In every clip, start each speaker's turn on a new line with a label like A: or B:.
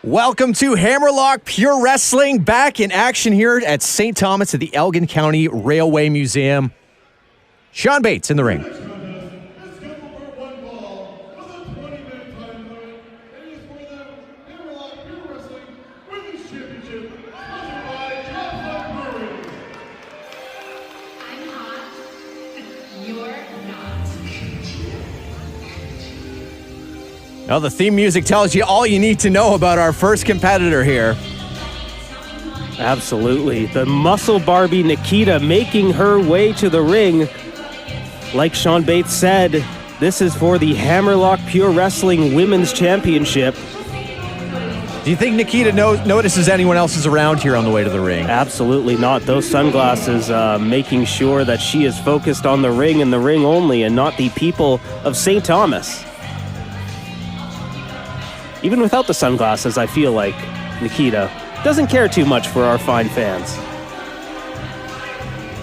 A: Welcome to Hammerlock Pure Wrestling, back in action here at St. Thomas at the Elgin County Railway Museum. Sean Bates in the ring. Well, the theme music tells you all you need to know about our first competitor here.
B: Absolutely. The Muscle Barbie Nikita making her way to the ring. Like Sean Bates said, this is for the Hammerlock Pure Wrestling Women's Championship.
A: Do you think Nikita notices anyone else is around here on the way to the ring?
B: Absolutely not. Those sunglasses making sure that she is focused on the ring and the ring only and not the people of St. Thomas. Even without the sunglasses, I feel like Nikita doesn't care too much for our fine fans.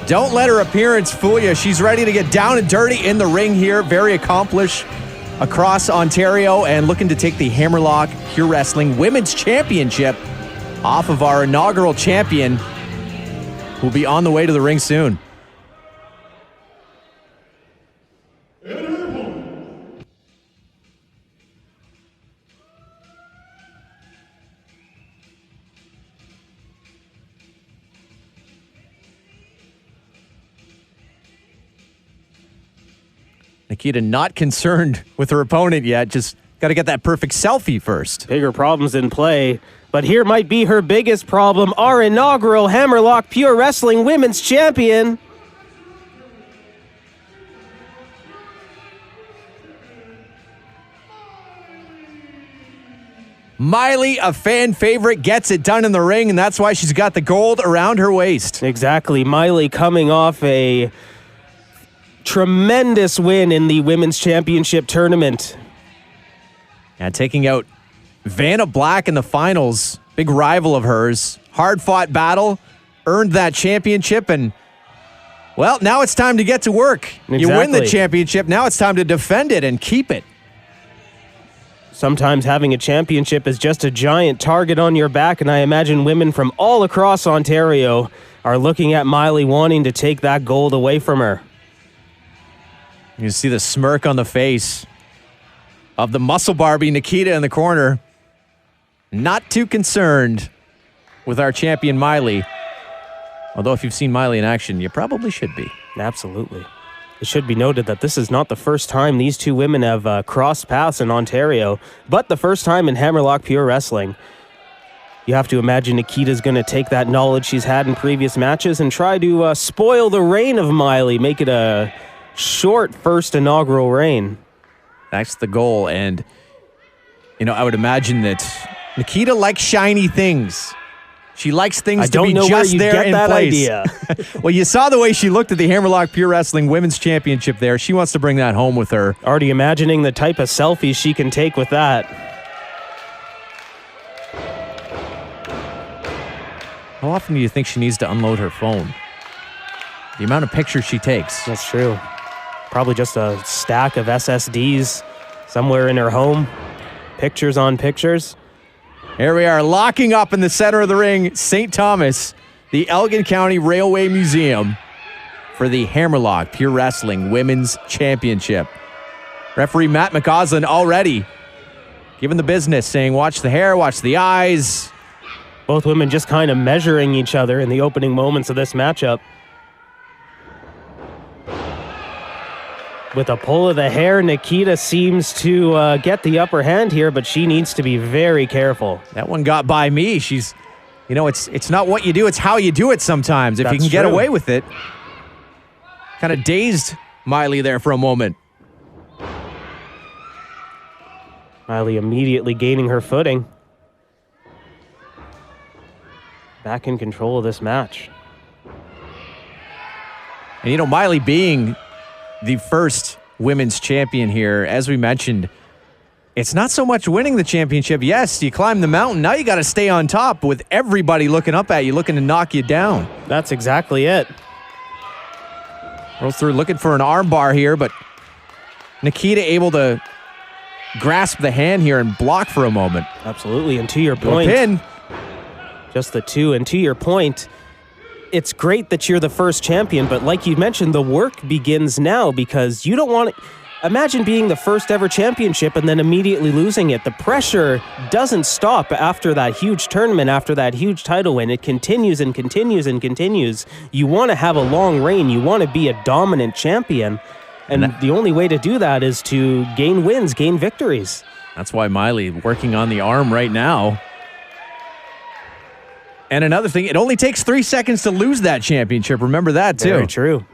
A: Don't let her appearance fool you. She's ready to get down and dirty in the ring here. Very accomplished across Ontario and looking to take the Hammerlock Pure Wrestling Women's Championship off of our inaugural champion, who'll be on the way to the ring soon. Nikita not concerned with her opponent yet, just got to get that perfect selfie first.
B: Bigger problems in play, but here might be her biggest problem, our inaugural Hammerlock Pure Wrestling Women's Champion.
A: Miley, a fan favorite, gets it done in the ring, and that's why she's got the gold around her waist.
B: Exactly. Miley coming off a tremendous win in the Women's Championship tournament.
A: And taking out Vanna Black in the finals, big rival of hers. Hard-fought battle, earned that championship, and, well, now it's time to get to work.
B: Exactly.
A: You win the championship, now it's time to defend it and keep it.
B: Sometimes having a championship is just a giant target on your back, and I imagine women from all across Ontario are looking at Miley wanting to take that gold away from her.
A: You see the smirk on the face of the Muscle Barbie Nikita in the corner. Not too concerned with our champion Miley. Although if you've seen Miley in action, you probably should be.
B: Absolutely. It should be noted that this is not the first time these two women have crossed paths in Ontario, but the first time in Hammerlock Pure Wrestling. You have to imagine Nikita's going to take that knowledge she's had in previous matches and try to spoil the reign of Miley, make it a short first inaugural reign.
A: That's the goal, and, you know, I would imagine that Nikita likes shiny things. She likes things to be just there in place.
B: Idea.
A: Well, you saw the way she looked at the Hammerlock Pure Wrestling Women's Championship there. She wants to bring that home with her.
B: Already imagining the type of selfies she can take with that.
A: How often do you think she needs to unload her phone? The amount of pictures she takes.
B: That's true. Probably just a stack of SSDs somewhere in her home. Pictures on pictures.
A: Here we are, locking up in the center of the ring, St. Thomas, the Elgin County Railway Museum, for the Hammerlock Pure Wrestling Women's Championship. Referee Matt McCausland already giving the business, saying watch the hair, watch the eyes.
B: Both women just kind of measuring each other in the opening moments of this matchup. With a pull of the hair, Nikita seems to get the upper hand here, but she needs to be very careful.
A: That one got by me. She's, you know, it's not what you do, it's how you do it sometimes. If
B: That's
A: you can get
B: true.
A: away with it. Kind of dazed Miley there for a moment.
B: Miley immediately gaining her footing. Back in control of this match.
A: And, you know, Miley being the first women's champion here, as we mentioned, it's not so much winning the championship. Yes, you climb the mountain. Now you got to stay on top with everybody looking up at you, looking to knock you down.
B: That's exactly it.
A: Rolls through looking for an arm bar here, but Nikita able to grasp the hand here and block for a moment.
B: Absolutely. And to your
A: Little
B: point,
A: pin.
B: just the two. And to your point, it's great that you're the first champion, but like you mentioned, the work begins now because you don't want to. Imagine being the first ever championship and then immediately losing it. The pressure doesn't stop after that huge tournament, after that huge title win. It continues and continues and continues. You want to have a long reign. You want to be a dominant champion. And the only way to do that is to gain wins, gain victories.
A: That's why Miley working on the arm right now. And another thing, it only takes 3 seconds to lose that championship. Remember that, too.
B: Very true.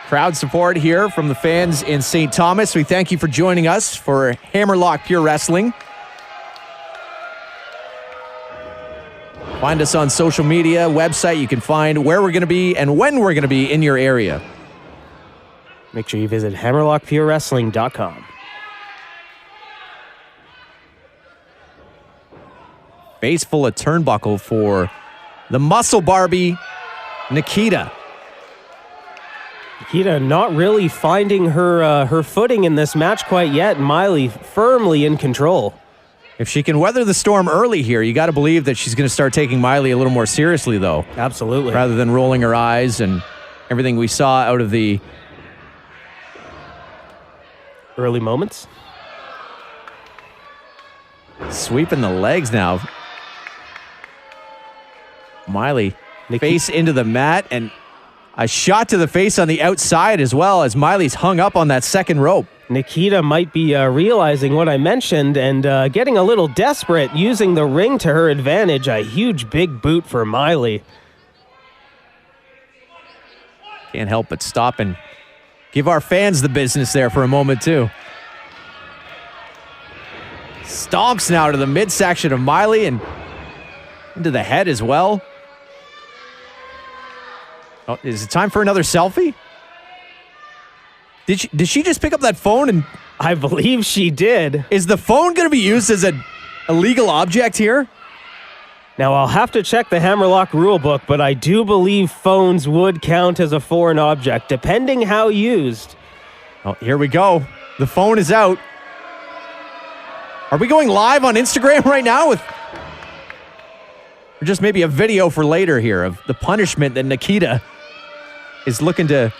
A: Crowd support here from the fans in St. Thomas. We thank you for joining us for Hammerlock Pure Wrestling. Find us on social media, website. You can find where we're going to be and when we're going to be in your area.
B: Make sure you visit hammerlockpurewrestling.com.
A: Face full of turnbuckle for the Muscle Barbie, Nikita.
B: Nikita not really finding her footing in this match quite yet. Miley firmly in control.
A: If she can weather the storm early here, you got to believe that she's going to start taking Miley a little more seriously, though.
B: Absolutely.
A: Rather than rolling her eyes and everything we saw out of the
B: early moments.
A: Sweeping the legs now. Miley, face into the mat, and a shot to the face on the outside as well as Miley's hung up on that second rope.
B: Nikita might be realizing what I mentioned and getting a little desperate, using the ring to her advantage. A huge big boot for Miley.
A: Can't help but stop and give our fans the business there for a moment, too. Stomps now to the midsection of Miley and into the head as well. Oh, is it time for another selfie? Did she just pick up that phone and...
B: I believe she did.
A: Is the phone going to be used as a legal object here?
B: Now, I'll have to check the Hammerlock rulebook, but I do believe phones would count as a foreign object, depending how used.
A: Oh, here we go. The phone is out. Are we going live on Instagram right now with... Or just maybe a video for later here of the punishment that Nikita is looking to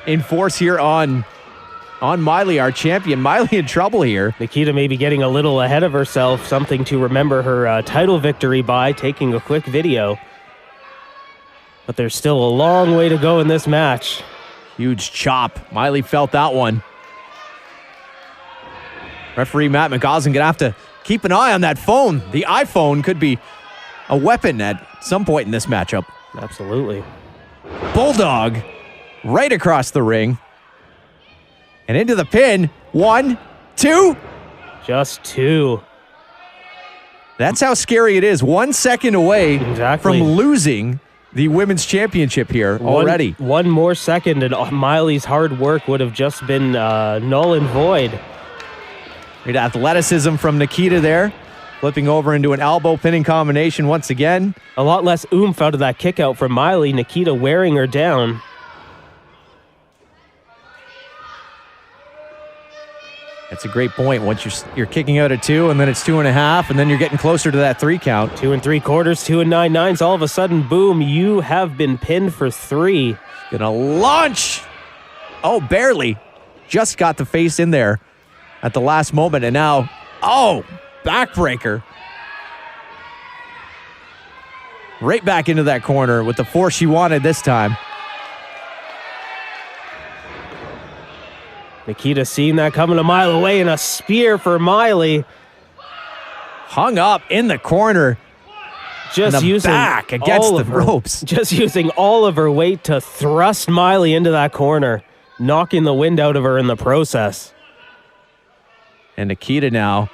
A: enforce here on Miley, our champion. Miley in trouble here.
B: Nikita may be getting a little ahead of herself, something to remember her title victory by, taking a quick video. But there's still a long way to go in this match.
A: Huge chop. Miley felt that one. Referee Matt McCausland gonna have to keep an eye on that phone. The iPhone could be a weapon at some point in this matchup.
B: Absolutely.
A: Bulldog right across the ring. And into the pin. 1, 2.
B: Just 2.
A: That's how scary it is. 1 second away
B: Exactly.
A: from losing the women's championship here already.
B: One more second and Miley's hard work would have just been null and void.
A: Great athleticism from Nikita there. Flipping over into an elbow pinning combination once again.
B: A lot less oomph out of that kick out from Miley. Nikita wearing her down.
A: That's a great point. Once you're kicking out at 2, and then it's 2.5, and then you're getting closer to that 3 count.
B: 2 3/4, 2 9/9. All of a sudden, boom, you have been pinned for 3.
A: Gonna launch. Oh, barely. Just got the face in there at the last moment, and now, backbreaker. Right back into that corner with the force she wanted this time.
B: Nikita seeing that coming a mile away, and a spear for Miley.
A: Hung up in the corner.
B: Just using
A: back against the ropes.
B: Just using all of her weight to thrust Miley into that corner, knocking the wind out of her in the process.
A: And Nikita now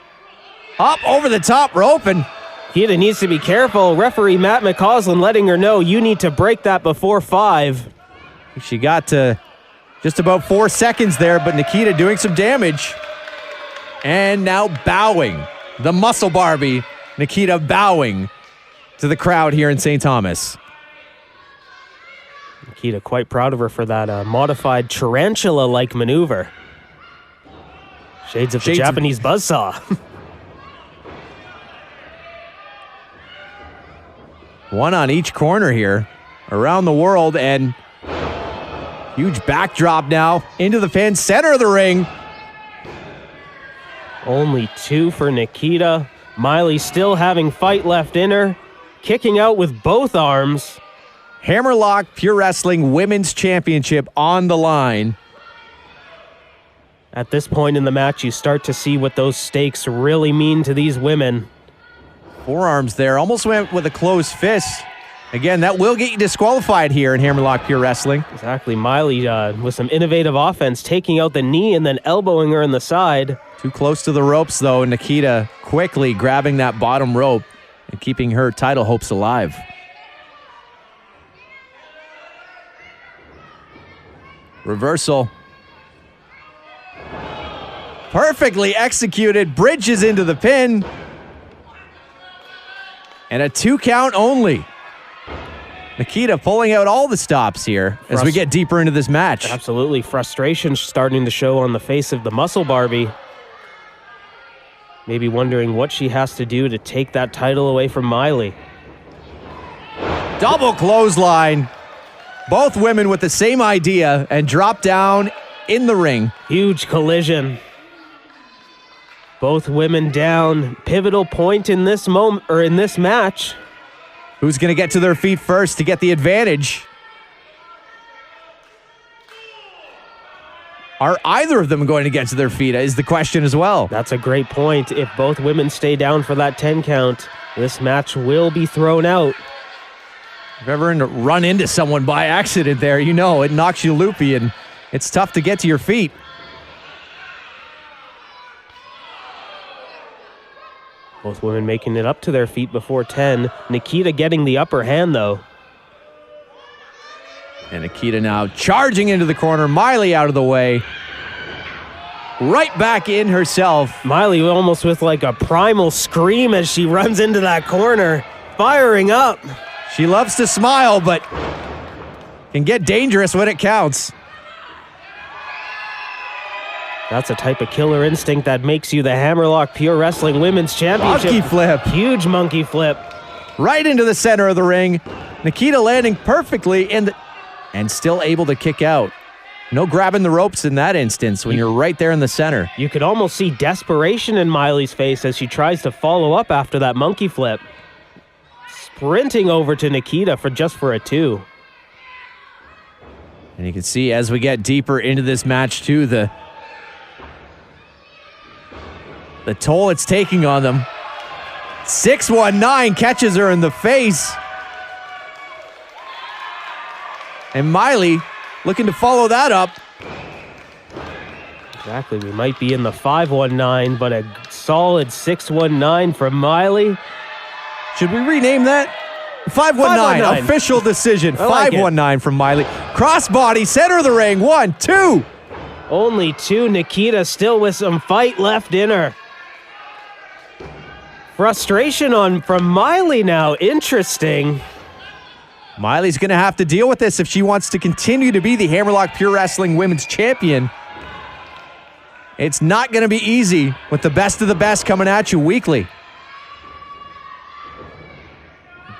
A: up over the top rope, and
B: Nikita needs to be careful. Referee Matt McCausland letting her know you need to break that before 5.
A: she got to just about 4 seconds there, but Nikita doing some damage. And now bowing. The Muscle Barbie, Nikita bowing to the crowd here in St. Thomas.
B: Nikita quite proud of her for that modified tarantula-like maneuver. Shades of the Japanese buzzsaw.
A: One on each corner here around the world, and huge backdrop now into the fan center of the ring.
B: Only 2 for Nikita. Miley still having fight left in her, kicking out with both arms.
A: Hammerlock Pure Wrestling Women's Championship on the line.
B: At this point in the match, you start to see what those stakes really mean to these women.
A: Forearms there, almost went with a closed fist. Again, that will get you disqualified here in Hammerlock Pure Wrestling.
B: Exactly. Miley with some innovative offense, taking out the knee and then elbowing her in the side.
A: Too close to the ropes, though. Nikita quickly grabbing that bottom rope and keeping her title hopes alive. Reversal. Perfectly executed. Bridges into the pin. And a 2 count only. Nikita pulling out all the stops here as we get deeper into this match.
B: Absolutely. Frustration starting to show on the face of the Muscle Barbie. Maybe wondering what she has to do to take that title away from Miley.
A: Double clothesline. Both women with the same idea and drop down in the ring.
B: Huge collision. Both women down. Pivotal point in this moment or in this match.
A: Who's going to get to their feet first to get the advantage? Are either of them going to get to their feet is the question as well.
B: That's a great point. If both women stay down for that 10 count, this match will be thrown out.
A: If ever run into someone by accident there, you know it knocks you loopy and it's tough to get to your feet.
B: Both women making it up to their feet before 10. Nikita getting the upper hand, though.
A: And Nikita now charging into the corner. Miley out of the way. Right back in herself.
B: Miley almost with like a primal scream as she runs into that corner. Firing up.
A: She loves to smile, but can get dangerous when it counts.
B: That's a type of killer instinct that makes you the Hammerlock Pure Wrestling Women's Championship.
A: Monkey flip.
B: Huge monkey flip.
A: Right into the center of the ring. Nikita landing perfectly and still able to kick out. No grabbing the ropes in that instance when you're right there in the center.
B: You could almost see desperation in Miley's face as she tries to follow up after that monkey flip. Sprinting over to Nikita for a 2.
A: And you can see as we get deeper into this match too, the toll it's taking on them. 619 catches her in the face. And Miley looking to follow that up.
B: Exactly. We might be in the 519, but a solid 619 from Miley.
A: Should we rename that? 519. Official decision. 519 from Miley. Crossbody, center of the ring. 1, 2.
B: Only 2. Nikita still with some fight left in her. Frustration from Miley now. Interesting.
A: Miley's going to have to deal with this if she wants to continue to be the Hammerlock Pure Wrestling Women's Champion. It's not going to be easy with the best of the best coming at you weekly.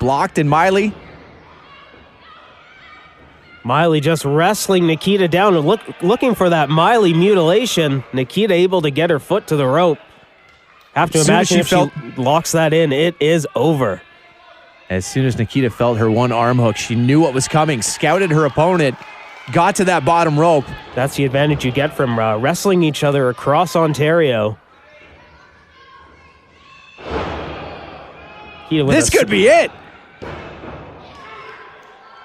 A: Blocked and Miley.
B: Miley just wrestling Nikita down and looking for that Miley mutilation. Nikita able to get her foot to the rope. Have to imagine if she locks that in, it is over.
A: As soon as Nikita felt her one arm hook, she knew what was coming, scouted her opponent, got to that bottom rope.
B: That's the advantage you get from wrestling each other across Ontario.
A: This could be it.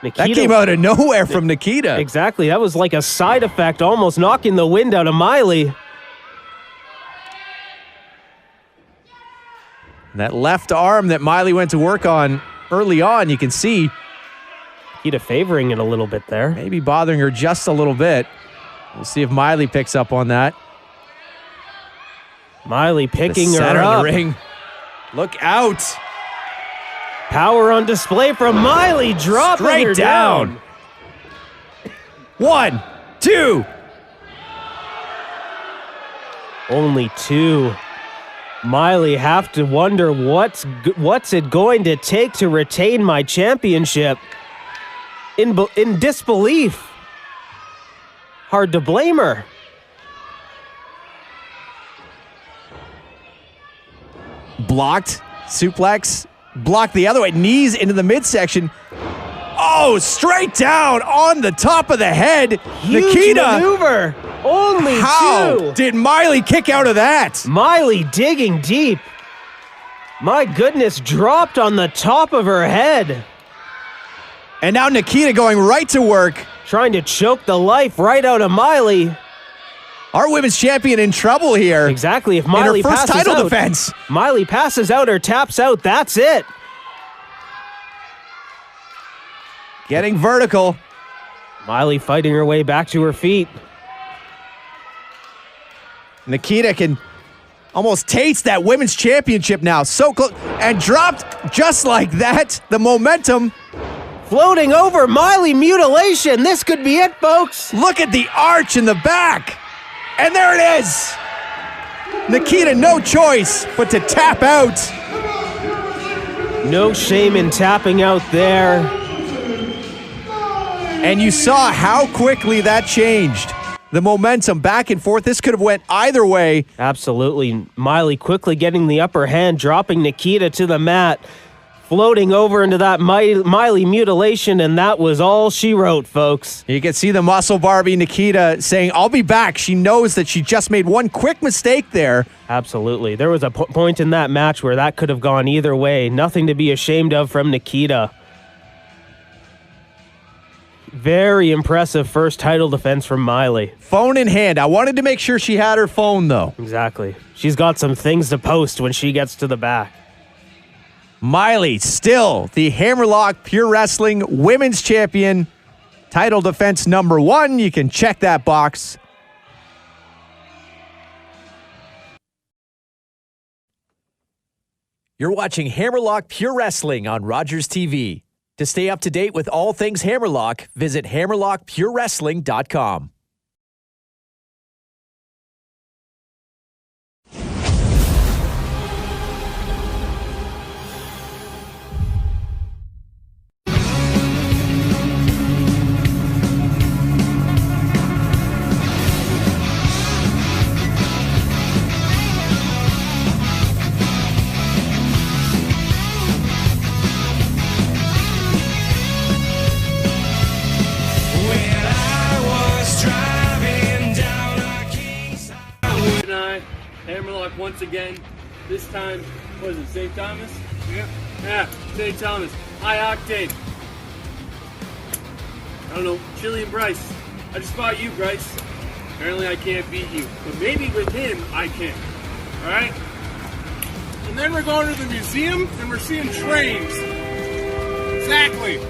A: Nikita, that came out of nowhere from Nikita.
B: Exactly. That was like a side effect, almost knocking the wind out of Miley.
A: That left arm that Miley went to work on early on, you can see
B: Nikita favoring it a little bit there.
A: Maybe bothering her just a little bit. We'll see if Miley picks up on that.
B: Miley picking her
A: center
B: up.
A: Of the ring. Look out.
B: Power on display from Miley, dropping her down.
A: 1, 2.
B: Only 2. Miley have to wonder what's it going to take to retain my championship. In disbelief. Hard to blame her.
A: Blocked. Suplex. Blocked the other way. Knees into the midsection. Oh, straight down on the top of the head.
B: Huge
A: Nikita.
B: maneuver. Only
A: How
B: 2.
A: did Miley kick out of that?
B: Miley digging deep. My goodness, dropped on the top of her head.
A: And now Nikita going right to work.
B: Trying to choke the life right out of Miley.
A: Our women's champion in trouble here.
B: Exactly. If
A: In
B: Miley
A: her first
B: passes
A: title
B: out,
A: defense.
B: Miley passes out or taps out, that's it.
A: Getting vertical.
B: Miley fighting her way back to her feet.
A: Nikita can almost taste that women's championship now. So close. And dropped just like that. The momentum.
B: Floating over, Miley mutilation. This could be it, folks.
A: Look at the arch in the back. And there it is. Nikita, no choice but to tap out.
B: No shame in tapping out there.
A: And you saw how quickly that changed. The momentum back and forth. This could have went either way.
B: Absolutely. Miley quickly getting the upper hand, dropping Nikita to the mat, floating over into that Miley mutilation, and that was all she wrote, folks.
A: You can see the muscle Barbie Nikita saying, I'll be back. She knows that she just made one quick mistake there.
B: Absolutely. There was a point in that match where that could have gone either way. Nothing to be ashamed of from Nikita. Very impressive first title defense from Miley.
A: Phone in hand. I wanted to make sure she had her phone, though.
B: Exactly. She's got some things to post when she gets to the back.
A: Miley, still the Hammerlock Pure Wrestling Women's Champion. Title defense number 1. You can check that box. You're watching Hammerlock Pure Wrestling on Rogers TV. To stay up to date with all things Hammerlock, visit hammerlockpurewrestling.com.
C: Hammerlock once again. This time, was it St. Thomas? Yeah, St. Thomas. High octane. I don't know, Chili and Bryce. I just fought you, Bryce. Apparently I can't beat you. But maybe with him, I can. Alright? And then we're going to the museum and we're seeing trains. Exactly.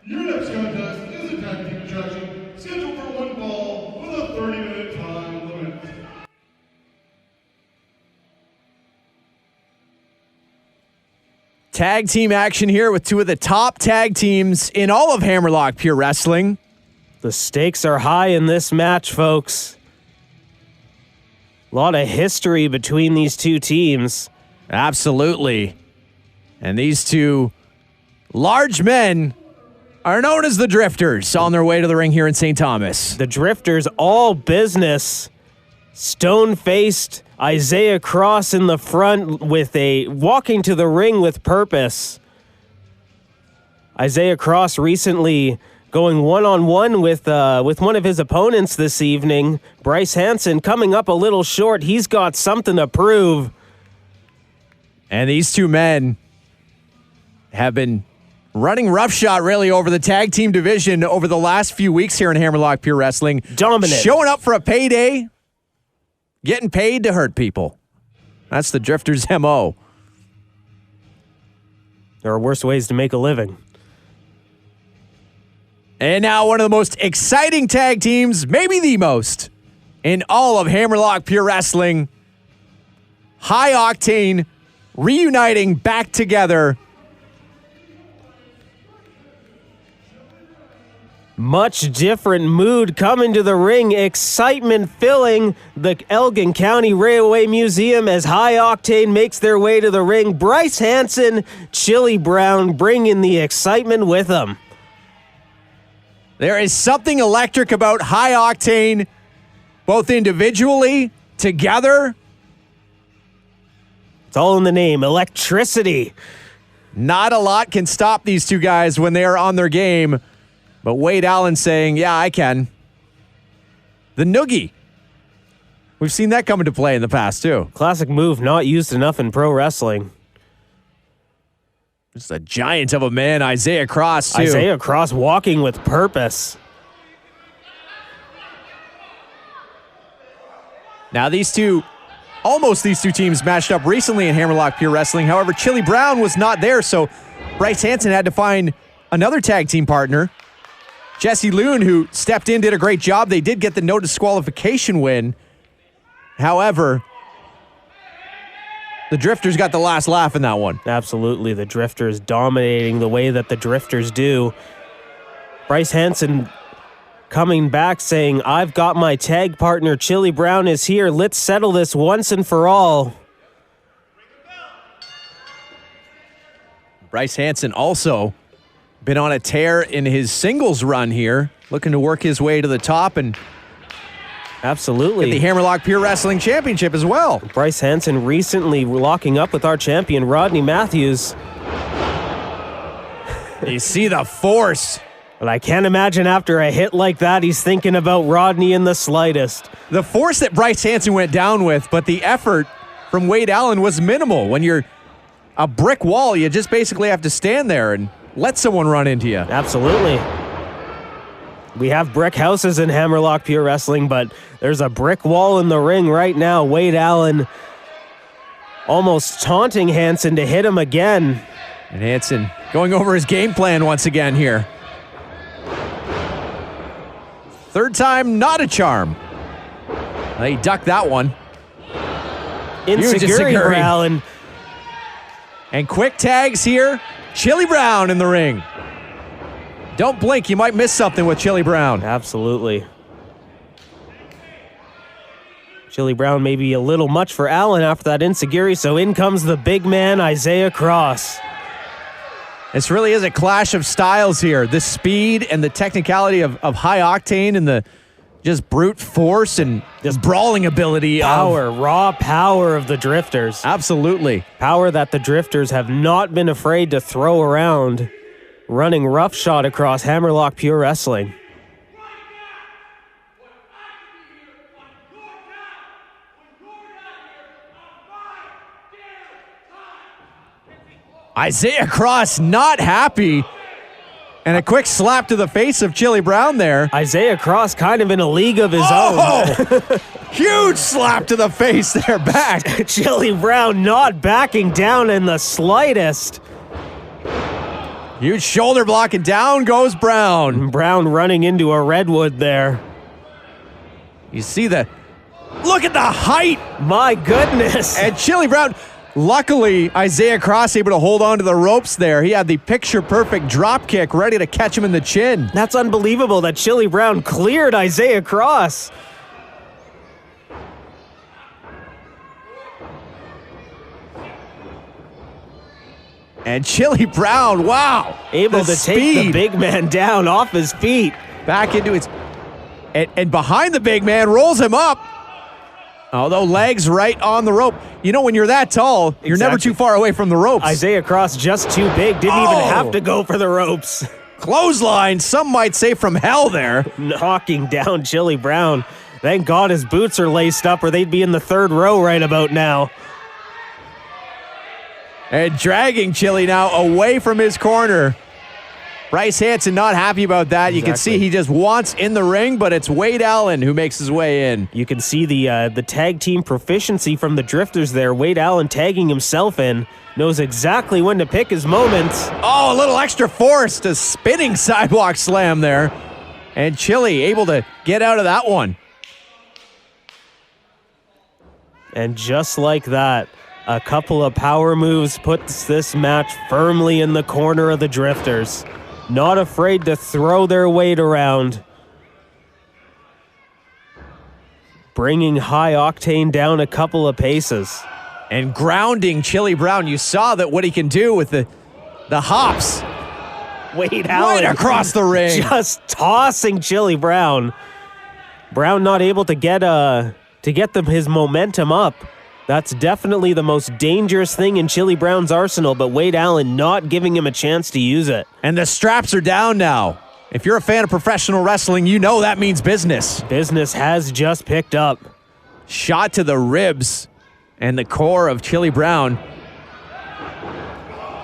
D: Your next contest is a tag team attraction scheduled for one fall with a 30-minute time limit.
A: Tag team action here with two of the top tag teams in all of Hammerlock Pure Wrestling.
B: The stakes are high in this match, folks. A lot of history between these two teams.
A: Absolutely. And these two large men are known as the Drifters on their way to the ring here in St. Thomas.
B: The Drifters, all business. Stone-faced Isaiah Cross in the front with walking to the ring with purpose. Isaiah Cross recently going one-on-one with one of his opponents this evening. Bryce Hansen coming up a little short. He's got something to prove.
A: And these two men have been running roughshod really over the tag team division over the last few weeks here in Hammerlock Pure Wrestling.
B: Dominant.
A: Showing up for a payday, getting paid to hurt people. That's the Drifters' MO.
B: There are worse ways to make a living.
A: And now one of the most exciting tag teams, maybe the most, in all of Hammerlock Pure Wrestling. High Octane reuniting back together.
B: Much different mood coming to the ring. Excitement filling the Elgin County Railway Museum as High Octane makes their way to the ring. Bryce Hanson, Chili Brown bringing the excitement with them.
A: There is something electric about High Octane, both individually, together.
B: It's all in the name, electricity.
A: Not a lot can stop these two guys when they are on their game. But Wade Allen saying, yeah, I can. The noogie. We've seen that come into play in the past, too.
B: Classic move not used enough in pro wrestling.
A: Just a giant of a man, Isaiah Cross, too.
B: Isaiah Cross walking with purpose.
A: Now these two teams matched up recently in Hammerlock Pure Wrestling. However, Chili Brown was not there, so Bryce Hanson had to find another tag team partner. Jesse Loon, who stepped in, did a great job. They did get the no disqualification win. However, the Drifters got the last laugh in that one.
B: Absolutely, the Drifters dominating the way that the Drifters do. Bryce Hanson coming back saying, I've got my tag partner, Chili Brown is here. Let's settle this once and for all.
A: Bryce Hanson also been on a tear in his singles run here, looking to work his way to the top and
B: absolutely
A: get the Hammerlock Pure Wrestling Championship as well.
B: Bryce Hanson recently locking up with our champion, Rodney Matthews.
A: You see the force.
B: But I can't imagine after a hit like that, he's thinking about Rodney in the slightest.
A: The force that Bryce Hanson went down with, but the effort from Wade Allen was minimal. When you're a brick wall, you just basically have to stand there and let someone run into you.
B: Absolutely. We have brick houses in Hammerlock Pure Wrestling, but there's a brick wall in the ring right now. Wade Allen almost taunting Hanson to hit him again.
A: And Hanson going over his game plan once again here. Third time, not a charm. He ducked that one.
B: Insecurity for Allen.
A: And quick tags here. Chili Brown in the ring. Don't blink, you might miss something with Chili Brown.
B: Absolutely. Chili Brown may be a little much for Allen after that insecurity, so in comes the big man, Isaiah Cross.
A: This really is a clash of styles here. The speed and the technicality of High Octane and the just brute force and this brawling ability.
B: Raw power of the Drifters.
A: Absolutely.
B: Power that the Drifters have not been afraid to throw around, running roughshod across Hammerlock Pure Wrestling.
A: Isaiah Cross not happy. And a quick slap to the face of Chili Brown there.
B: Isaiah Cross kind of in a league of his own.
A: Huge slap to the face there back.
B: Chili Brown not backing down in the slightest.
A: Huge shoulder block and down goes Brown.
B: Brown running into a redwood there.
A: You see look at the height.
B: My goodness.
A: And Chili Brown, luckily Isaiah Cross able to hold on to the ropes there. He had the picture-perfect drop kick ready to catch him in the chin.
B: That's unbelievable that Chili Brown cleared Isaiah Cross.
A: And Chili Brown, wow.
B: Able to take the big man down off his feet.
A: Back into his... And behind the big man, rolls him up. Although legs right on the rope. You know, when you're that tall, you're never too far away from the ropes.
B: Isaiah Cross just too big. Didn't even have to go for the ropes.
A: Clothesline, some might say from hell there.
B: Knocking down Chili Brown. Thank God his boots are laced up or they'd be in the third row right about now.
A: And dragging Chili now away from his corner. Bryce Hanson not happy about that. You can see he just wants in the ring, but it's Wade Allen who makes his way in.
B: You can see the tag team proficiency from the Drifters there. Wade Allen tagging himself in. Knows exactly when to pick his moments.
A: Oh, a little extra force to spinning sidewalk slam there. And Chili able to get out of that one.
B: And just like that, a couple of power moves puts this match firmly in the corner of the Drifters. Not afraid to throw their weight around. Bringing High Octane down a couple of paces.
A: And grounding Chili Brown. You saw that what he can do with the hops.
B: Wade Allen
A: Right across the ring.
B: Just tossing Chili Brown. Brown not able to get his momentum up. That's definitely the most dangerous thing in Chili Brown's arsenal, but Wade Allen not giving him a chance to use it.
A: And the straps are down now. If you're a fan of professional wrestling, you know that means business.
B: Business has just picked up.
A: Shot to the ribs and the core of Chili Brown.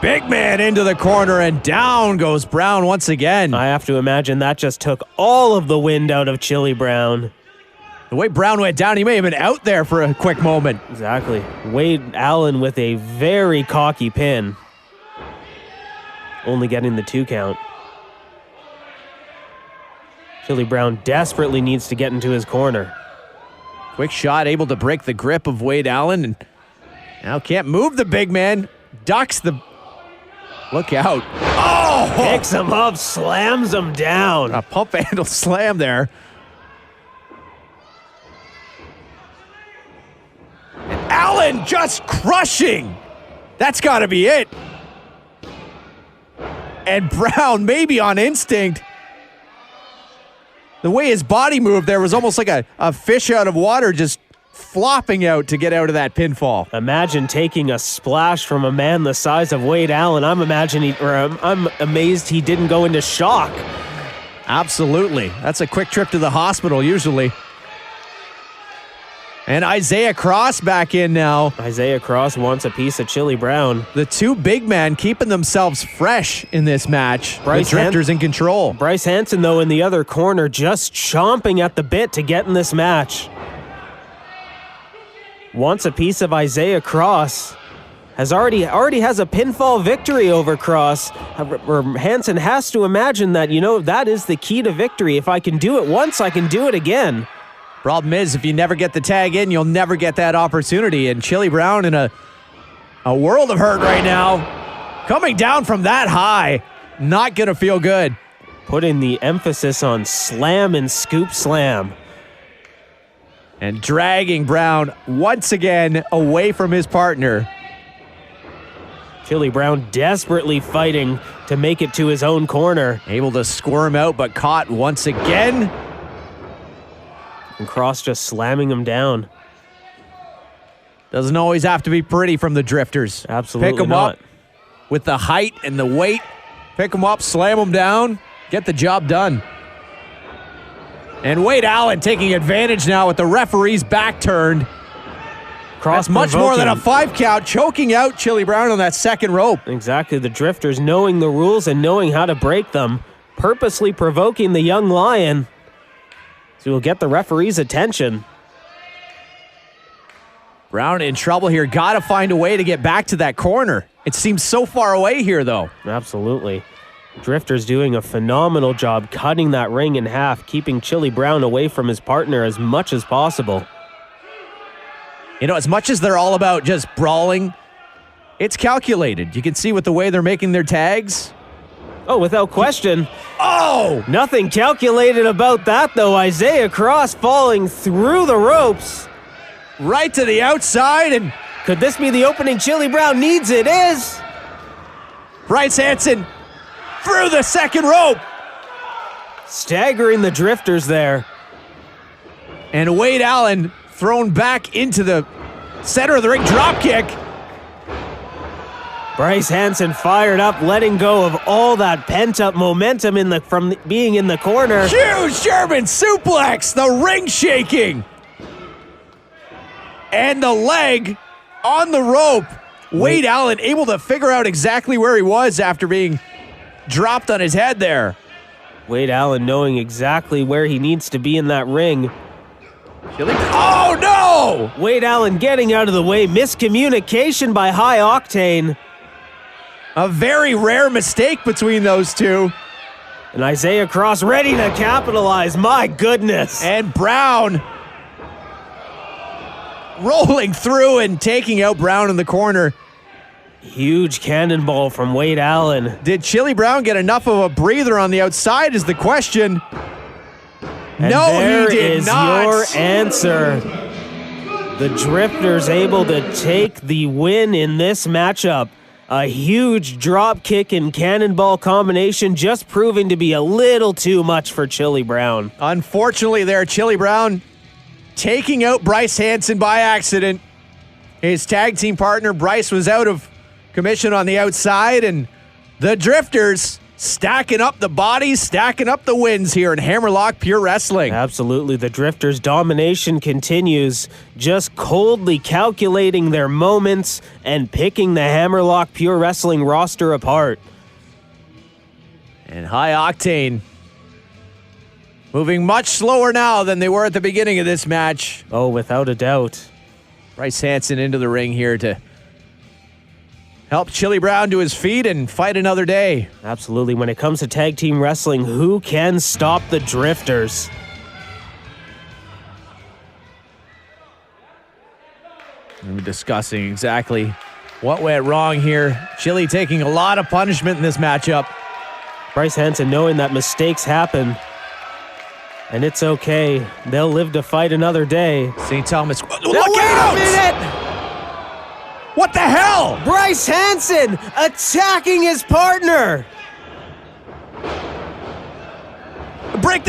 A: Big man into the corner, and down goes Brown once again.
B: I have to imagine that just took all of the wind out of Chili Brown.
A: The way Brown went down, he may have been out there for a quick moment.
B: Exactly. Wade Allen with a very cocky pin. Only getting the 2 count. Chili Brown desperately needs to get into his corner.
A: Quick shot, able to break the grip of Wade Allen, and now can't move the big man. Ducks the... Look out. Oh!
B: Picks him up, slams him down.
A: A pump handle slam there. And Allen just crushing. That's got to be it. And Brown, maybe on instinct. The way his body moved there was almost like a fish out of water, just flopping out to get out of that pinfall.
B: Imagine taking a splash from a man the size of Wade Allen. I'm amazed he didn't go into shock.
A: Absolutely. That's a quick trip to the hospital usually. And Isaiah Cross back in now.
B: Isaiah Cross wants a piece of Chili Brown.
A: The 2 big men keeping themselves fresh in this match.
B: Bryce
A: the Drifters in control.
B: Bryce Hanson, though, in the other corner, just chomping at the bit to get in this match. Wants a piece of Isaiah Cross. Already has a pinfall victory over Cross. Hanson has to imagine that, that is the key to victory. If I can do it once, I can do it again.
A: Problem is, if you never get the tag in, you'll never get that opportunity. And Chili Brown in a world of hurt right now. Coming down from that high, not going to feel good.
B: Putting the emphasis on slam and scoop slam.
A: And dragging Brown once again away from his partner.
B: Chili Brown desperately fighting to make it to his own corner.
A: Able to squirm out, but caught once again.
B: And Cross just slamming him down.
A: Doesn't always have to be pretty from the Drifters.
B: Absolutely
A: Pick him
B: not.
A: up with the height and the weight. Pick him up, slam him down, get the job done. And Wade Allen taking advantage now with the referee's back turned. Cross much more than a 5 count, choking out Chili Brown on that second rope.
B: Exactly. The Drifters knowing the rules and knowing how to break them. Purposely provoking the young lion. So we'll get the referee's attention.
A: Brown in trouble here. Got to find a way to get back to that corner. It seems so far away here, though.
B: Absolutely. Drifters doing a phenomenal job cutting that ring in half, keeping Chili Brown away from his partner as much as possible.
A: As much as they're all about just brawling, it's calculated. You can see with the way they're making their tags.
B: Oh, without question.
A: Oh!
B: Nothing calculated about that, though. Isaiah Cross falling through the ropes.
A: Right to the outside, and
B: could this be the opening Chili Brown needs? It is.
A: Bryce Hanson through the second rope.
B: Staggering the Drifters there.
A: And Wade Allen thrown back into the center of the ring dropkick.
B: Bryce Hanson fired up, letting go of all that pent-up momentum from being in the corner.
A: Huge German suplex, the ring shaking. And the leg on the rope. Wade Allen able to figure out exactly where he was after being dropped on his head there.
B: Wade Allen knowing exactly where he needs to be in that ring.
A: Oh, no!
B: Wade Allen getting out of the way. Miscommunication by High Octane.
A: A very rare mistake between those two.
B: And Isaiah Cross ready to capitalize. My goodness.
A: And Brown rolling through and taking out Brown in the corner.
B: Huge cannonball from Wade Allen.
A: Did Chili Brown get enough of a breather on the outside is the question.
B: And
A: no,
B: there
A: he did
B: is
A: not.
B: your answer. The Drifters able to take the win in this matchup. A huge drop kick and cannonball combination just proving to be a little too much for Chili Brown.
A: Unfortunately there, Chili Brown taking out Bryce Hanson by accident. His tag team partner Bryce was out of commission on the outside, and the Drifters stacking up the bodies, stacking up the wins here in Hammerlock Pure Wrestling.
B: Absolutely. The Drifters' domination continues, just coldly calculating their moments and picking the Hammerlock Pure Wrestling roster apart.
A: And High Octane moving much slower now than they were at the beginning of this match.
B: Oh, without a doubt.
A: Bryce Hanson into the ring here to help Chili Brown to his feet and fight another day.
B: Absolutely. When it comes to tag team wrestling, who can stop the Drifters?
A: We're discussing exactly what went wrong here. Chili taking a lot of punishment in this matchup.
B: Bryce Hanson knowing that mistakes happen. And it's okay. They'll live to fight another day.
A: St. Thomas.
B: Now,
A: Look
B: wait
A: out!
B: a minute!
A: What the hell?
B: Bryce Hanson attacking his partner.
A: Break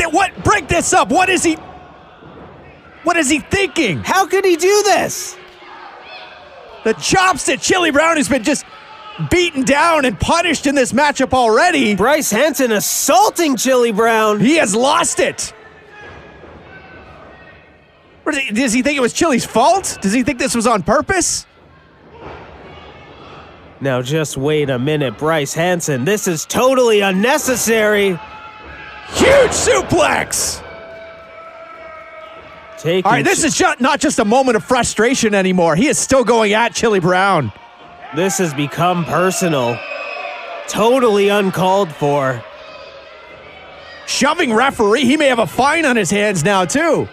A: this up. What is he thinking?
B: How could he do this?
A: The chops that Chili Brown has been just beaten down and punished in this matchup already.
B: Bryce Hanson assaulting Chili Brown.
A: He has lost it. Does he think it was Chili's fault? Does he think this was on purpose?
B: Now just wait a minute, Bryce Hanson. This is totally unnecessary.
A: Huge suplex. All right, this is not just a moment of frustration anymore. He is still going at Chili Brown.
B: This has become personal. Totally uncalled for.
A: Shoving referee. He may have a fine on his hands now, too.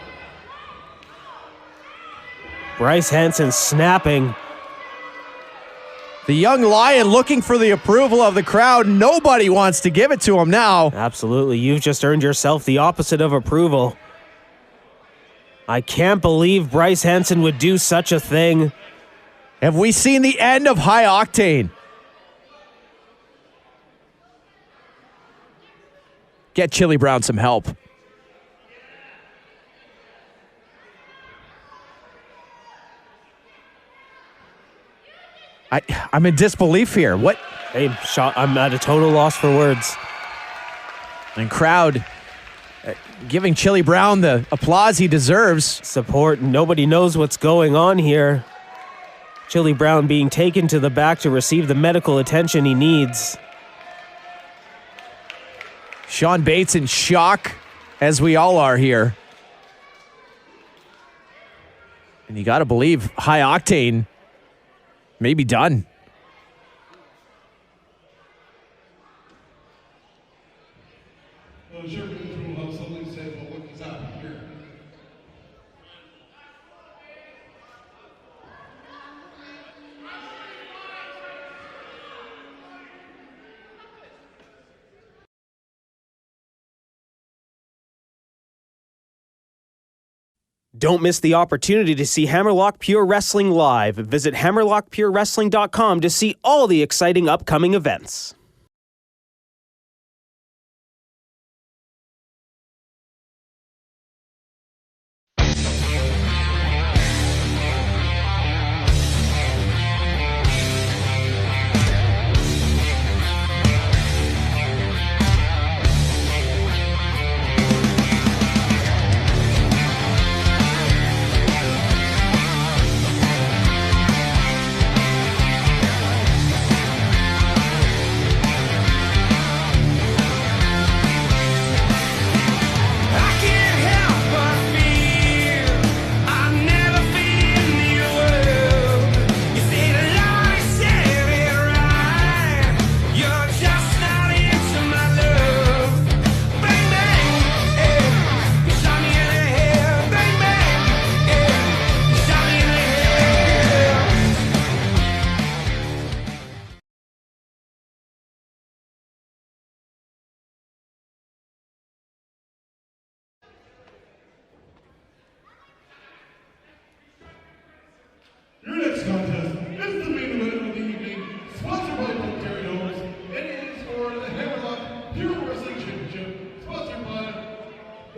B: Bryce Hanson snapping.
A: The young lion looking for the approval of the crowd. Nobody wants to give it to him now.
B: Absolutely. You've just earned yourself the opposite of approval. I can't believe Bryce Hanson would do such a thing.
A: Have we seen the end of High Octane? Get Chili Brown some help. I'm in disbelief here. What?
B: Hey, I'm at a total loss for words.
A: And crowd giving Chili Brown the applause he deserves.
B: Support. Nobody knows what's going on here. Chili Brown being taken to the back to receive the medical attention he needs.
A: Sean Bates in shock, as we all are here. And you got to believe High Octane may be done.
D: Well, sure, we'll go through how something said about what is happening here.
B: Don't miss the opportunity to see Hammerlock Pure Wrestling live. Visit hammerlockpurewrestling.com to see all the exciting upcoming events.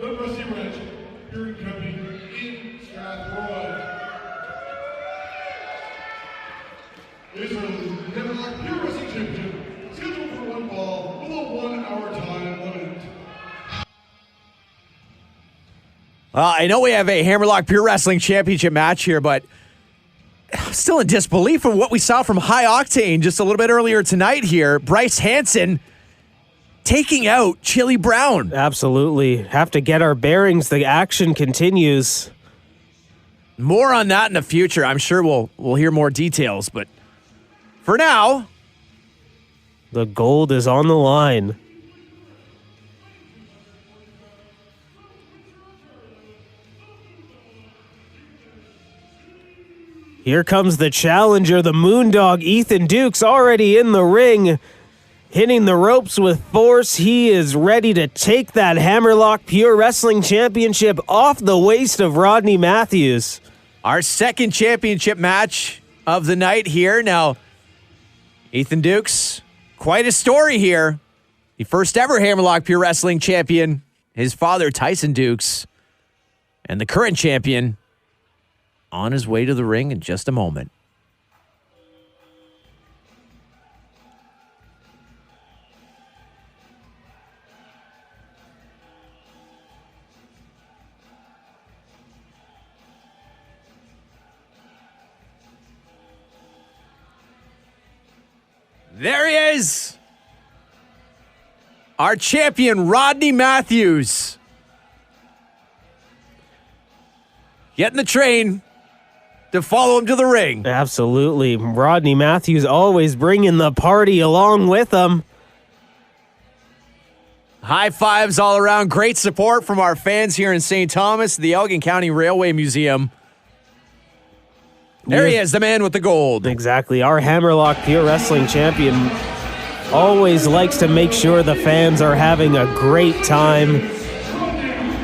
D: the Rusty Ranch Beer Company in Strathroy. Israel's Hammerlock Pure Wrestling Championship, scheduled for one fall with a 1 hour time limit.
A: I know we have a Hammerlock Pure Wrestling Championship match here, but still in disbelief from what we saw from High Octane just a little bit earlier tonight here. Bryce Hanson taking out Chili Brown.
B: Absolutely. Have to get our bearings. The action continues.
A: More on that in the future. I'm sure we'll hear more details, but for now,
B: the gold is on the line. Here comes the challenger, the Moondog, Ethan Dukes, already in the ring, hitting the ropes with force. He is ready to take that Hammerlock Pure Wrestling Championship off the waist of Rodney Matthews.
A: Our second championship match of the night here. Now, Ethan Dukes, quite a story here. The first ever Hammerlock Pure Wrestling champion, his father Tyson Dukes, and the current champion on his way to the ring in just a moment. There he is. Our champion, Rodney Matthews. Getting the train to follow him to the ring.
B: Absolutely. Rodney Matthews always bringing the party along with him.
A: High fives all around. Great support from our fans here in St. Thomas, the Elgin County Railway Museum. There he is, the man with the gold.
B: Exactly. Our Hammerlock Pure Wrestling champion always likes to make sure the fans are having a great time.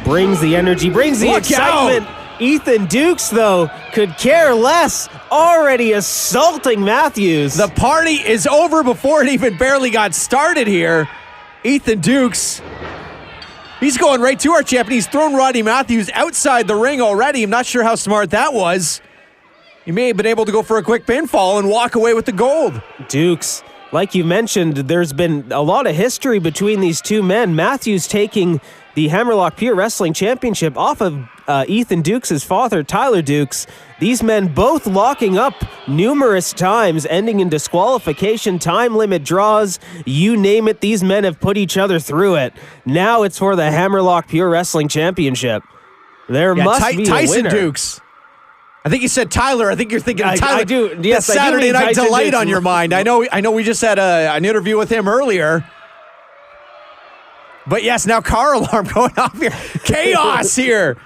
B: Brings the energy, brings the excitement. Ethan Dukes, though, could care less. Already assaulting Matthews.
A: The party is over before it even barely got started here. Ethan Dukes, he's going right to our champion. He's thrown Rodney Matthews outside the ring already. I'm not sure how smart that was. He may have been able to go for a quick pinfall and walk away with the gold.
B: Dukes, like you mentioned, there's been a lot of history between these two men. Matthews taking the Hammerlock Pure Wrestling Championship off of Ethan Dukes' father, Tyler Dukes. These men both locking up numerous times, ending in disqualification, time limit draws, you name it. These men have put each other through it. Now it's for the Hammerlock Pure Wrestling Championship. There must be a
A: Tyson
B: winner.
A: Dukes. I think you said Tyler. I think you're thinking of Tyler.
B: I do. Yes,
A: the Saturday Night
B: Tyson
A: Delight
B: Dukes.
A: on your mind. I know. We just had an interview with him earlier. But yes, now car alarm going off here. Chaos here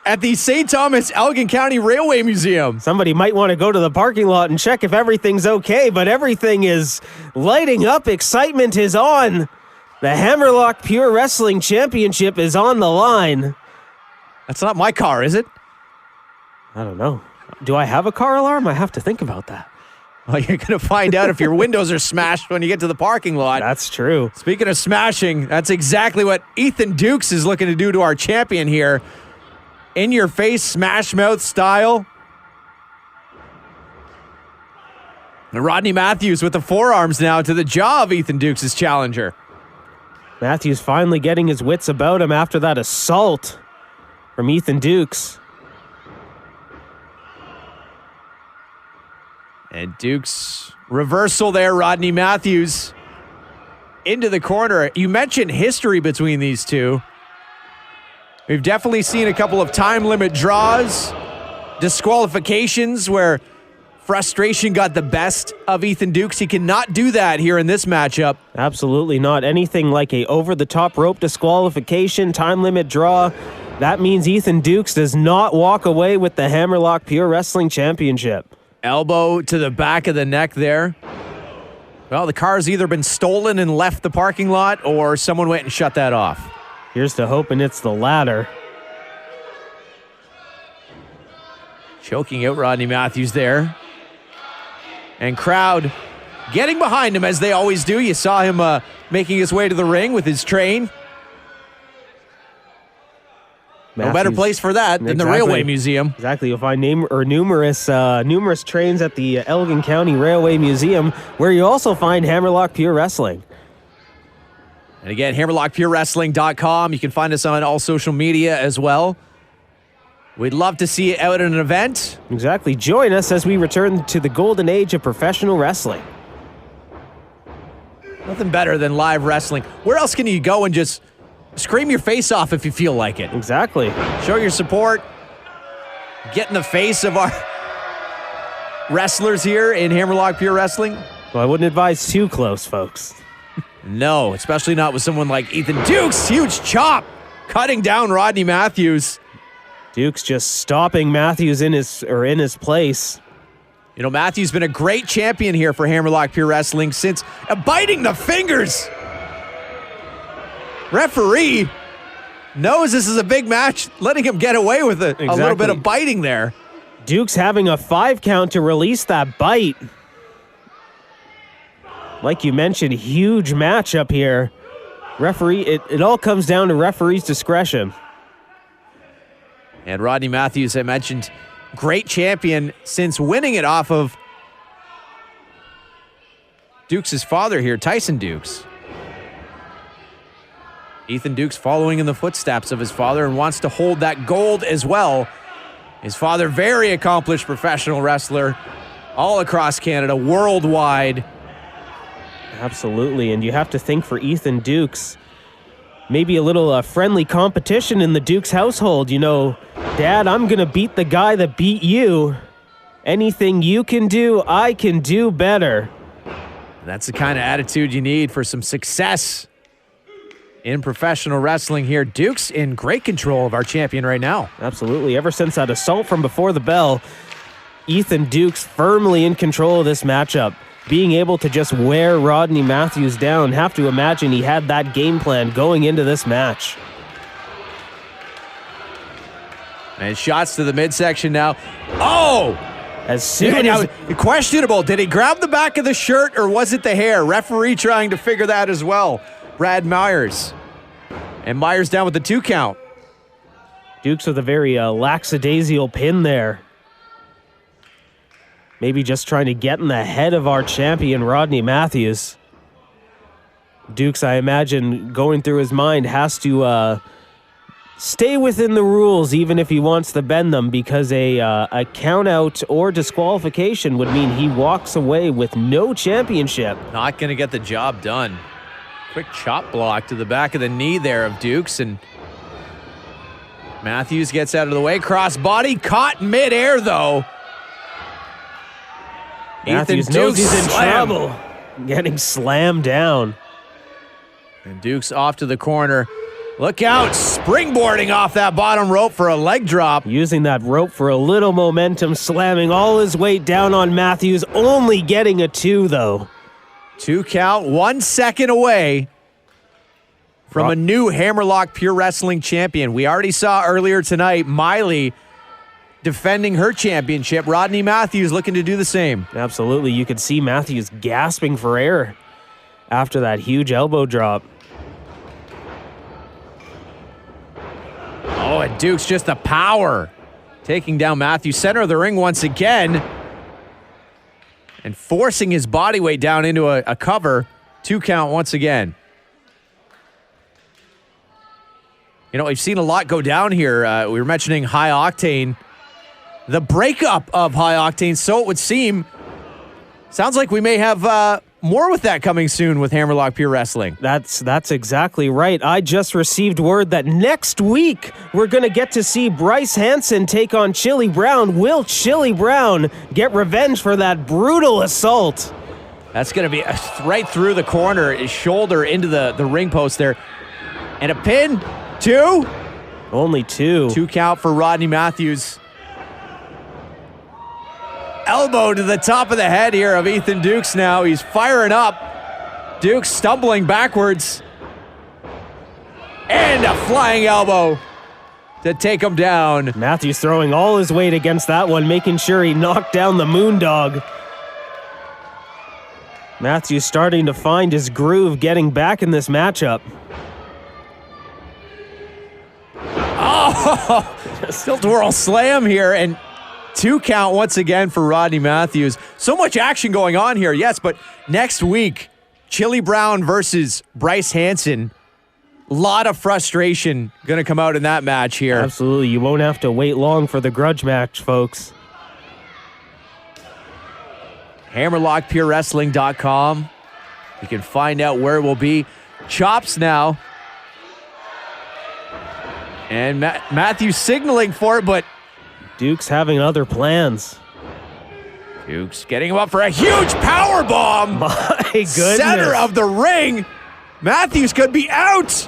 A: at the St. Thomas Elgin County Railway Museum.
B: Somebody might want to go to the parking lot and check if everything's okay, but everything is lighting up. Excitement is on. The Hammerlock Pure Wrestling Championship is on the line.
A: That's not my car, is it?
B: I don't know. Do I have a car alarm? I have to think about that.
A: Well, you're going to find out if your windows are smashed when you get to the parking lot.
B: That's true.
A: Speaking of smashing, that's exactly what Ethan Dukes is looking to do to our champion here. In your face, smash mouth style. And Rodney Matthews with the forearms now to the jaw of Ethan Dukes' challenger.
B: Matthews finally getting his wits about him after that assault from Ethan Dukes.
A: And Dukes reversal there, Rodney Matthews into the corner. You mentioned history between these two. We've definitely seen a couple of time limit draws, disqualifications where frustration got the best of Ethan Dukes. He cannot do that here in this matchup.
B: Absolutely not. Anything like a over-the-top rope disqualification, time limit draw, that means Ethan Dukes does not walk away with the Hammerlock Pure Wrestling Championship.
A: Elbow to the back of the neck there. Well, the car's either been stolen and left the parking lot or someone went and shut that off.
B: Here's to hoping it's the latter.
A: Choking out Rodney Matthews there. And crowd getting behind him as they always do. You saw him making his way to the ring with his train. No better
B: Matthews-
A: place for that than the
B: Exactly.
A: Railway Museum.
B: Exactly. You'll find numerous trains at the Elgin County Railway Museum, where you also find Hammerlock Pure Wrestling.
A: And again, HammerlockPureWrestling.com. You can find us on all social media as well. We'd love to see you out at an event.
B: Exactly. Join us as we return to the golden age of professional wrestling.
A: Nothing better than live wrestling. Where else can you go and just scream your face off if you feel like it?
B: Exactly.
A: Show your support. Get in the face of our wrestlers here in Hammerlock Pure Wrestling.
B: Well, I wouldn't advise too close, folks.
A: No, especially not with someone like Ethan Dukes. Huge chop, cutting down Rodney Matthews.
B: Duke's just stopping Matthews in his place.
A: You know, Matthews been a great champion here for Hammerlock Pure Wrestling since biting the fingers. Referee knows this is a big match, letting him get away with it. A little
B: Exactly.
A: bit of biting there.
B: Duke's having a 5 count to release that bite. Like you mentioned, huge matchup here. Referee, it all comes down to referee's discretion.
A: And Rodney Matthews, I mentioned, great champion since winning it off of Dukes' father here, Tyson Dukes. Ethan Dukes following in the footsteps of his father and wants to hold that gold as well. His father, very accomplished professional wrestler all across Canada, worldwide.
B: Absolutely, and you have to think for Ethan Dukes, maybe a little friendly competition in the Dukes household. You know, Dad, I'm going to beat the guy that beat you. Anything you can do, I can do better.
A: That's the kind of attitude you need for some success in professional wrestling here. Dukes in great control of our champion right now.
B: Absolutely. Ever since that assault from before the bell, Ethan Dukes firmly in control of this matchup. Being able to just wear Rodney Matthews down, have to imagine he had that game plan going into this match.
A: And shots to the midsection now. Oh!
B: As soon
A: Now,
B: as
A: questionable. Did he grab the back of the shirt or was it the hair? Referee trying to figure that as well. Brad Myers. And Myers down with the 2 count.
B: Dukes with a very lackadaisical pin there. Maybe just trying to get in the head of our champion, Rodney Matthews. Dukes, I imagine, going through his mind, has to stay within the rules even if he wants to bend them, because a count out or disqualification would mean he walks away with no championship.
A: Not going to get the job done. Quick chop block to the back of the knee there of Dukes, and Matthews gets out of the way. Cross body caught midair though.
B: Matthews
A: Ethan
B: knows
A: Dukes
B: he's in
A: slam.
B: trouble. Getting slammed down.
A: And Dukes off to the corner. Look out, springboarding off that bottom rope for a leg drop.
B: Using that rope for a little momentum, slamming all his weight down on Matthews, only getting a 2 though.
A: 2 count, 1 second away from a new Hammerlock Pure Wrestling champion. We already saw earlier tonight Miley defending her championship. Rodney Matthews looking to do the same.
B: Absolutely, you could see Matthews gasping for air after that huge elbow drop.
A: Oh, and Duke's just the power. Taking down Matthews, center of the ring once again. And forcing his body weight down into a cover. 2 count once again. You know, we've seen a lot go down here. We were mentioning High Octane. The breakup of High Octane, so it would seem. Sounds like we may have more with that coming soon with Hammerlock Pure Wrestling.
B: That's exactly right. I just received word that next week we're going to get to see Bryce Hansen take on Chili Brown. Will Chili Brown get revenge for that brutal assault?
A: That's going to be right through the corner, his shoulder into the ring post there. And a pin. 2.
B: Only 2.
A: 2 count for Rodney Matthews. Elbow to the top of the head here of Ethan Dukes now. He's firing up. Dukes stumbling backwards. And a flying elbow to take him down.
B: Matthews throwing all his weight against that one, making sure he knocked down the Moondog. Matthews starting to find his groove, getting back in this matchup.
A: Oh, still twirl slam here, and 2 count once again for Rodney Matthews. So much action going on here, yes, but next week, Chili Brown versus Bryce Hanson. Lot of frustration going to come out in that match here.
B: Absolutely. You won't have to wait long for the grudge match, folks.
A: HammerlockPureWrestling.com. You can find out where it will be. Chops now. And Matthews signaling for it, but
B: Duke's having other plans.
A: Duke's getting him up for a huge power bomb.
B: My goodness.
A: Center of the ring. Matthews could be out.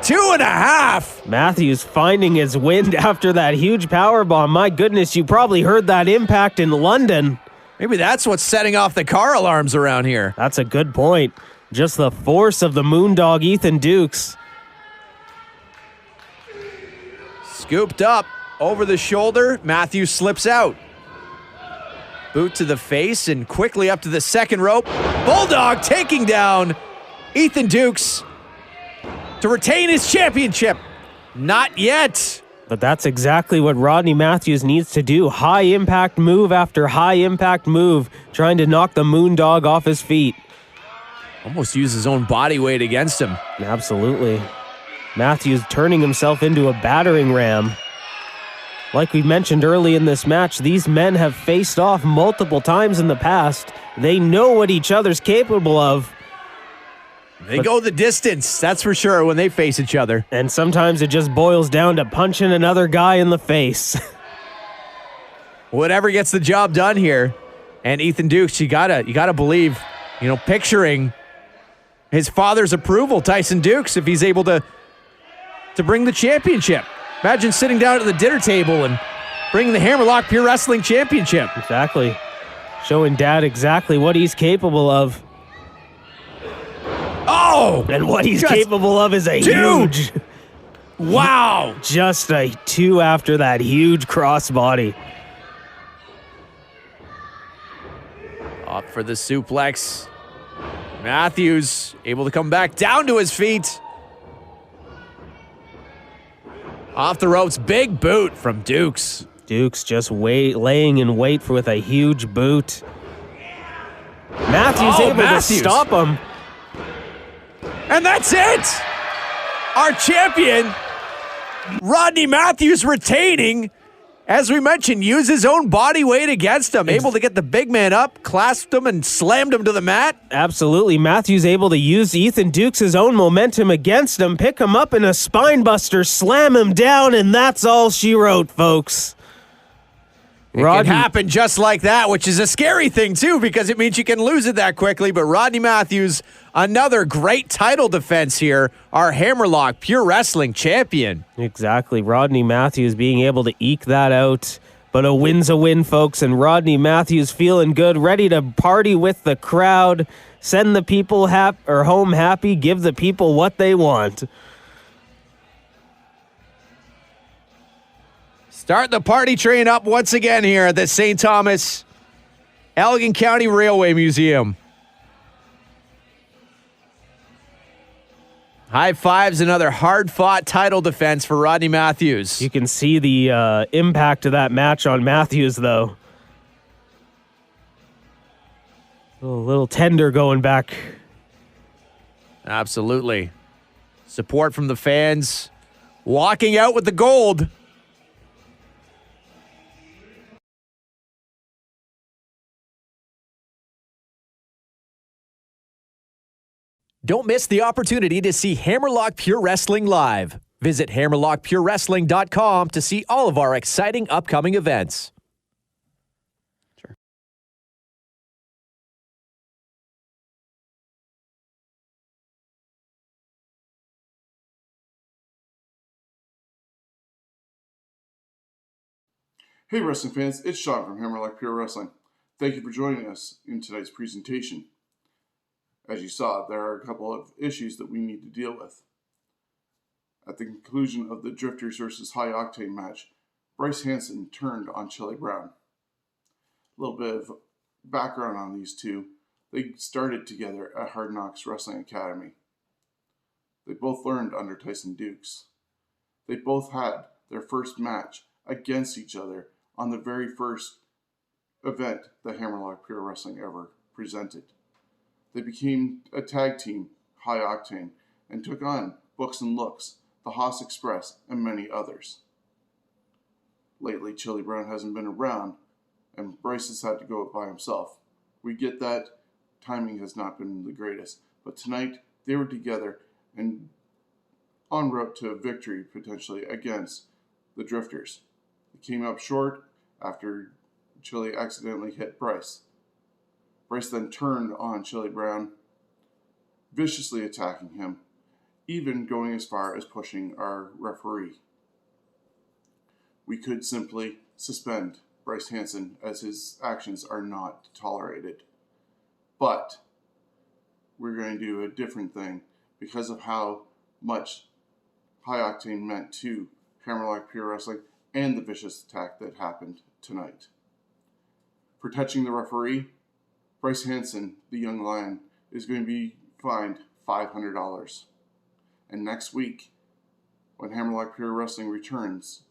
A: 2.5.
B: Matthews finding his wind after that huge power bomb. My goodness, you probably heard that impact in London.
A: Maybe that's what's setting off the car alarms around here.
B: That's a good point. Just the force of the Moondog Ethan Dukes.
A: Scooped up over the shoulder. Matthews slips out. Boot to the face and quickly up to the second rope. Bulldog taking down Ethan Dukes to retain his championship. Not yet.
B: But that's exactly what Rodney Matthews needs to do. High impact move after high impact move, trying to knock the Moondog off his feet.
A: Almost used his own body weight against him.
B: Absolutely. Matthews turning himself into a battering ram. Like we mentioned early in this match, these men have faced off multiple times in the past. They know what each other's capable of.
A: They go the distance, that's for sure, when they face each other.
B: And sometimes it just boils down to punching another guy in the face.
A: Whatever gets the job done here. And Ethan Dukes, you gotta believe, picturing his father's approval, Tyson Dukes, if he's able to bring the championship. Imagine sitting down at the dinner table and bringing the Hammerlock Pure Wrestling Championship.
B: Exactly. Showing Dad exactly what he's capable of.
A: Oh!
B: And what he's capable of is a huge...
A: Wow!
B: Just a 2 after that huge crossbody.
A: Up for the suplex. Matthews able to come back down to his feet. Off the ropes, big boot from Dukes.
B: Dukes just laying in wait with a huge boot. Matthews able to stop him.
A: And that's it! Our champion, Rodney Matthews, retaining. As we mentioned, used his own body weight against him. Able to get the big man up, clasped him, and slammed him to the mat.
B: Absolutely. Matthews able to use Ethan Dukes' own momentum against him, pick him up in a spine buster, slam him down, and that's all she wrote, folks.
A: It can happen just like that, which is a scary thing, too, because it means you can lose it that quickly. But Rodney Matthews, another great title defense here, our Hammerlock Pure Wrestling champion.
B: Exactly. Rodney Matthews being able to eke that out. But a win's a win, folks, and Rodney Matthews feeling good, ready to party with the crowd, send the people home happy, give the people what they want.
A: Start the party train up once again here at the St. Thomas Elgin County Railway Museum. High fives, another hard-fought title defense for Rodney Matthews.
B: You can see the impact of that match on Matthews, though. A little tender going back.
A: Absolutely. Support from the fans. Walking out with the gold. Don't miss the opportunity to see Hammerlock Pure Wrestling live. Visit HammerlockPureWrestling.com to see all of our exciting upcoming events. Sure.
D: Hey wrestling fans, it's Sean from Hammerlock Pure Wrestling. Thank you for joining us in tonight's presentation. As you saw, there are a couple of issues that we need to deal with. At the conclusion of the Drifters versus High Octane match, Bryce Hanson turned on Chili Brown. A little bit of background on these two. They started together at Hard Knocks Wrestling Academy. They both learned under Tyson Dukes. They both had their first match against each other on the very first event that Hammerlock Pure Wrestling ever presented. They became a tag team, High Octane, and took on Books and Looks, the Haas Express, and many others. Lately, Chili Brown hasn't been around, and Bryce has had to go by himself. We get that timing has not been the greatest, but tonight they were together and en route to a victory potentially against the Drifters. It came up short after Chili accidentally hit Bryce. Bryce then turned on Chili Brown, viciously attacking him, even going as far as pushing our referee. We could simply suspend Bryce Hansen as his actions are not tolerated. But we're going to do a different thing because of how much High Octane meant to Hammerlock Pure Wrestling and the vicious attack that happened tonight. For touching the referee, Bryce Hansen, the young lion, is going to be fined $500. And next week, when Hammerlock Pure Wrestling returns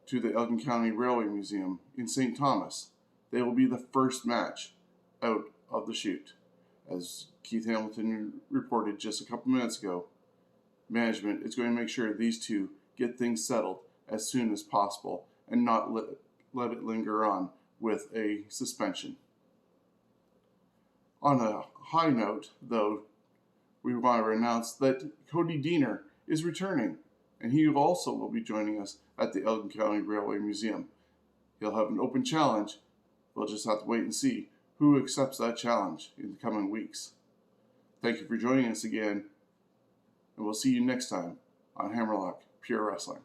D: to the Elgin County Railway Museum in St. Thomas, they will be the first match out of the chute. As Keith Hamilton reported just a couple minutes ago, management is going to make sure these two get things settled as soon as possible and not let it linger on with a suspension. On a high note, though, we want to announce that Cody Diener is returning, and he also will be joining us at the Elgin County Railway Museum. He'll have an open challenge. We'll just have to wait and see who accepts that challenge in the coming weeks. Thank you for joining us again, and we'll see you next time on Hammerlock Pure Wrestling.